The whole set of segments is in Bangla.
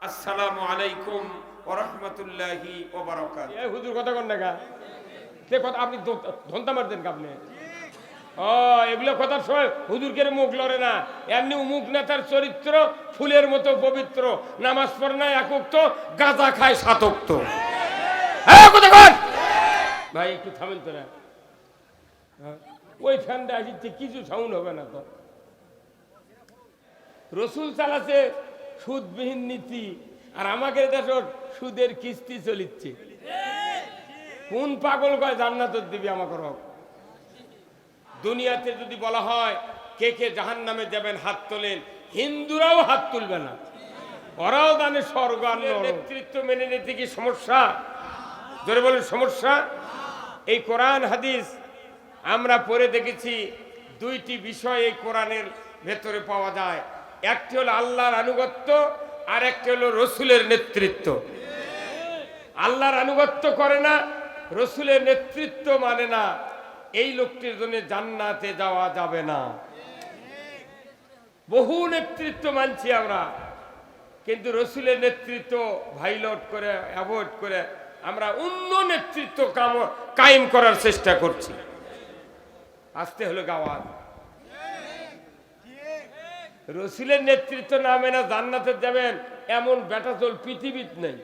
আসসালামু আলাইকুম ওয়া রাহমাতুল্লাহি ওয়া বারাকাতুহু। এই হুজুর কথা কন না গা, সে কথা আপনি ধন্তা মারতেন আপনি। ও এগুলো কথার সময় হুজুরকে মুখ লড়ে না, এমনি মুখ নেতার চরিত্র ফুলের মতো পবিত্র, নামাজ পড়ে না একক, গাঁজা খায় সাতক। কথা কন ভাই, একটু থামেন তো না। ওই ফ্যানটা আসছে, কিছু সাউন্ড হবে না তো। রসুল চালাচ্ছে সুদবিহীন নীতি, আর আমাকে দেশ সুদের কিস্তি চলিচ্ছে। কোন পাগল কয় জান্নাত দিবি আমাকে? দুনিয়াতে যদি বলা হয় কে কে জাহান্নামে যাবেন হাত তোলেন, হিন্দুরাও হাত তুলবে না, ওরাও জানে স্বর্গ আর নেতৃত্ব মেনে নিতে কি সমস্যা? জোরে বলেন সমস্যা। এই কোরআন হাদিস আমরা পড়ে দেখেছি, দুইটি বিষয় এই কোরআনের ভেতরে পাওয়া যায়। একটি হলো আল্লাহর আনুগত্য, আর একটি হলো রসুলের নেতৃত্ব। আল্লাহর আনুগত্য করে না, রসুলের নেতৃত্ব মানে না, এই লোকটির জন্য জান্নাতে যাওয়া যাবে না। বহু নেতৃত্ব মানছি আমরা, কিন্তু রসুলের নেতৃত্ব ভাইলট করে অ্যাভয়েড করে আমরা অন্য নেতৃত্ব কায়েম করার চেষ্টা করছি। আসতে হলো গাওয়াত। রসুলের নেতৃত্ব না মেনে জান্নাতে যাবেন এমন বেটাচল পৃথিবীত নেই।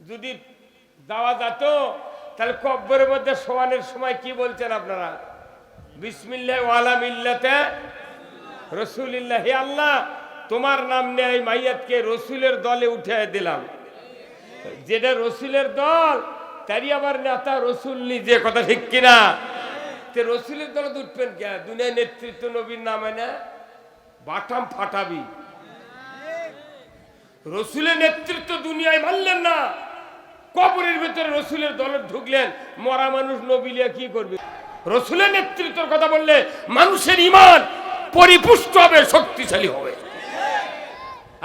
যদি যাওয়া যেত তাহলে কব্বরের মধ্যে শোয়ানোর সময় কি বলছেন আপনারা? বিসমিল্লাহ ওয়ালা মিল্লাতে রসুলিল্লাহ। হে আল্লাহ, তোমার নাম নেই মাইয়াতকে রসুলের দলে উঠে দিলাম। যেটা রসুলের দল তারই আবার নেতা রসুল নিজে, কথা ঠিক কিনা? রসুলের দলে উঠবেন কে? দুনিয়ার নেতৃত্ব নবীর নামে না, বাটাম ফাটাবি। রসুলের নেতৃত্ব দুনিয়ায় মানলেন না, কবরের ভিতরে রসুলের দলে ঢুকলেন। মরা মানুষ নবিলিয়া কি করবে? রসুলের নেতৃত্বের কথা বললে মানুষের ঈমান পরিপুষ্ট হবে, শক্তিশালী হবে।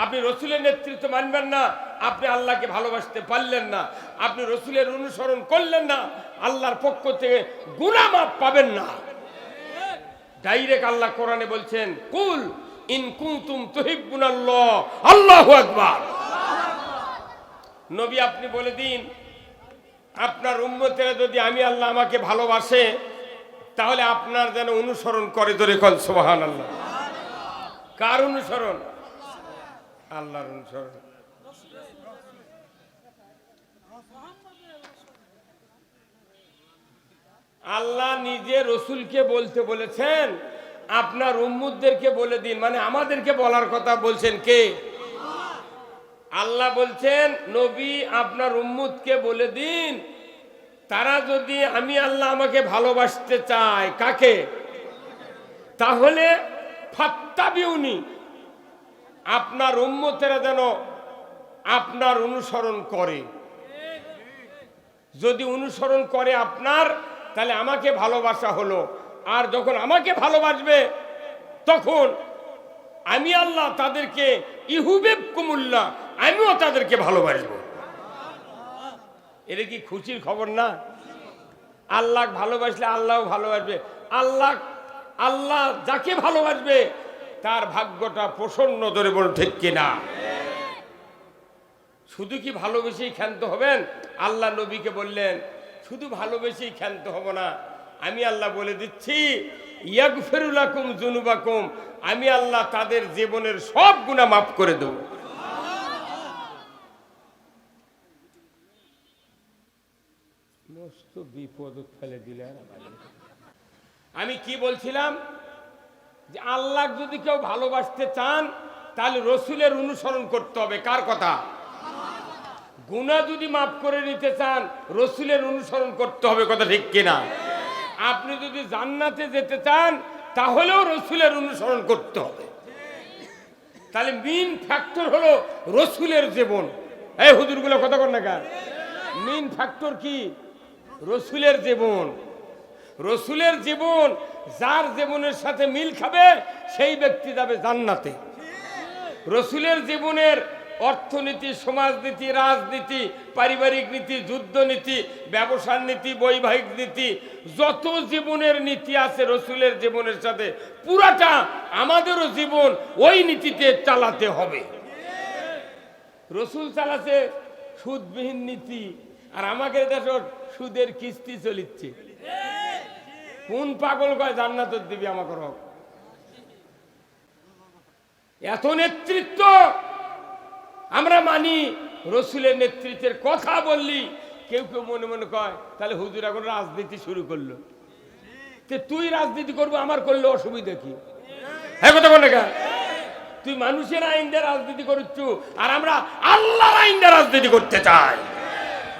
আপনি রসুলের নেতৃত্ব মানবেন না, আপনি আল্লাহকে ভালোবাসতে পারলেন না। আপনি রসুলের অনুসরণ করলেন না, আল্লাহর পক্ষ থেকে গুনাহ মাফ পাবেন না। ডাইরেক্ট আল্লাহ কোরআনে বলছেন, কুল ইন কুনতুম তুহিব্বুনাল্লাহ, আল্লাহু আকবার। নবী আপনি বলে দিন, আপনার উম্মতেরা যদি আমি আল্লাহ আমাকে ভালোবাসে তাহলে আপনার যেন অনুসরণ করে। ধরে কোন সুবহানাল্লাহ। কার অনুসরণ? আল্লাহর অনুসরণ। আল্লাহ নিজে রসুলকে বলতে বলেছেন, আপনার উম্মতদেরকে বলে দিন, মানে আমাদেরকে বলার কথা বলছেন কে? আল্লাহ বলছেন, নবী আপনার উম্মতকে বলে দিন, তারা যদি আমি আল্লাহ আমাকে ভালোবাসতে চায়, কাকে? তাহলে ফাত্তাবিউনি, আপনার উম্মতেরা যেন আপনার অনুসরণ করে। যদি অনুসরণ করে আপনার, তাহলে আমাকে ভালোবাসা হলো। আর যখন আমাকে ভালোবাসবে তখন আমি আল্লাহ তাদেরকে ইহুবিবকুমুল্লাহ, আমিও তাদেরকে ভালোবাসবো। এটা কি খুশির খবর না? আল্লাহ ভালোবাসলে আল্লাহও ভালোবাসবে। আল্লাহ যাকে ভালোবাসবে তার ভাগ্যটা প্রসন্ন। ধরে বল ঠিক কিনা? শুধু কি ভালোবেসেই ক্ষান্ত হবেন? আল্লাহ নবীকে বললেন, শুধু ভালোবেসেই ক্ষান্ত হব না, আমি আল্লাহ বলে দিচ্ছি ইয়াগফিরু লাকুম যুনুবাকুম, আমি আল্লাহ তাদের জীবনের সব গুনাহ মাফ করে দেব। মস্ত বিপদ ফেলে দিলেন। আমি কি বলছিলাম? যে আল্লাহ যদি কেউ ভালোবাসতে চান তাহলে রসুলের অনুসরণ করতে হবে। কার কথা? গুনাহ যদি মাফ করে নিতে চান রসুলের অনুসরণ করতে হবে। কথা ঠিক কিনা? আপনি যদি জান্নাতে যেতে চান তাহলেও রসুলের অনুসরণ করতে হবে। তাহলে মেইন ফ্যাক্টর হলো রসুলের জীবন। এই হুজুরগুলো কথা কর না কেন? মেইন ফ্যাক্টর কি? রসুলের জীবন। রসুলের জীবন যার জীবনের সাথে মিল খাবে সেই ব্যক্তি যাবে জান্নাতে। রসুলের জীবনের অর্থনীতি, সমাজনীতি, রাজনীতি, পারিবারিক নীতি, যুদ্ধনীতি, ব্যবসার নীতি, বৈবাহিক নীতি, যত জীবনের নীতি আছে রসুলের জীবনের সাথে পুরাটা আমাদেরও জীবন ওই নীতিতে চালাতে হবে। রসুল চালাচ্ছে সুদবিহীন নীতি, আর আমাদের দেশে সুদের কিস্তি চলিচ্ছে। কোন পাগল কয় জান্নাত দিবি আমাকে? এত নেতৃত্ব আমরা মানি, রসুলের নেতৃত্বের কথা বললি কেউ কেউ মনে মনে কয় তাহলে হুজুর এখন রাজনীতি শুরু করলো। তুই রাজনীতি করবো, আমার করলে অসুবিধা কি? হ্যাঁ কথা বল না, তুই মানুষের আইন দিয়ে রাজনীতি করছু, আর আমরা আল্লাহর আইন দিয়ে রাজনীতি করতে চাই।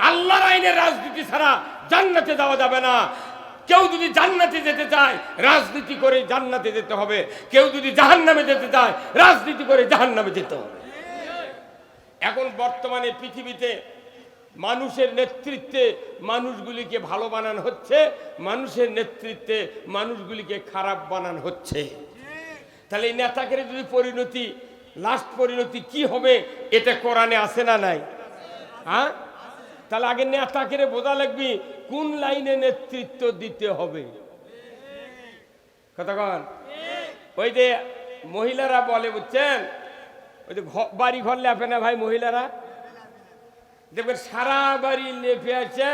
আল্লাহর আইনের রাজনীতি ছাড়া জান্নাতে যাওয়া যাবে না। কেউ যদি জান্নাতে যেতে চায় রাজনীতি করে জান্নাতে যেতে হবে, কেউ যদি জাহান্নামে যেতে চায় রাজনীতি করে জাহান্নামে যেতে হবে। এখন বর্তমানে পৃথিবীতে মানুষের নেতৃত্বে মানুষগুলিকে ভালো বানানো হচ্ছে, মানুষের নেতৃত্বে মানুষগুলিকে খারাপ বানানো হচ্ছে। তাহলে এই নেতাকে যদি পরিণতি, লাস্ট পরিণতি কি হবে এটা কোরআনে আছে না নাই? হ্যাঁ, তাহলে আগে নেতাকে বোঝা লাগবে কোন লাইনে নেতৃত্ব দিতে হবে। কতক্ষণ ওই যে মহিলারা বলে, বুঝছেন, ওই যে বাড়ি ঘর লেপে না ভাই মহিলারা, দেখবেন সারা বাড়ি লেপে আছে,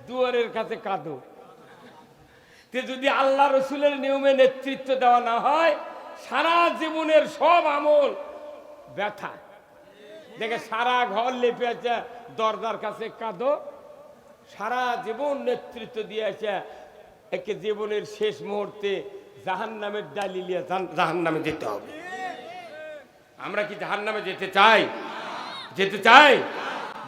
দুয়ারের কাছে কাঁদো। যদি আল্লাহ রসুলের নিয়মে নেতৃত্ব দেওয়া না হয় সারা জীবনের সব আমল ব্যথা। দেখে সারা ঘর লেপে আছে, দরজার কাছে কাঁদো, সারা জীবন নেতৃত্ব দিয়ে আছে, একে জীবনের শেষ মুহূর্তে জাহান্নামের ডালি নিয়ে জাহান্নামে যেতে হবে। আমরা কি জাহান্নামে যেতে চাই? যেতে চাই?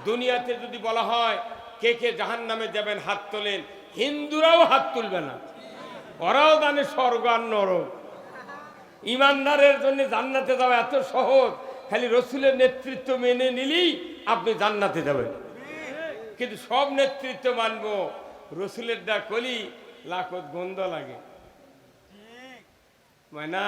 দুনিয়াতে যদি বলা হয় কে কে জাহান্নামে যাবেন হাত তোলেন, হিন্দুরাও হাত তুলবে না, ওরাও জানে স্বর্গ আর নরক। ইমানদারের জন্য জান্নাতে যাওয়া এত সহজ, খালি রসুলের নেতৃত্ব মেনে নিলেই আপনি জান্নাতে যাবেন। কিন্তু সব নেতৃত্ব মানবো, রসুলের ডাক কলি লাখত গন্ধ লাগে, মানে না।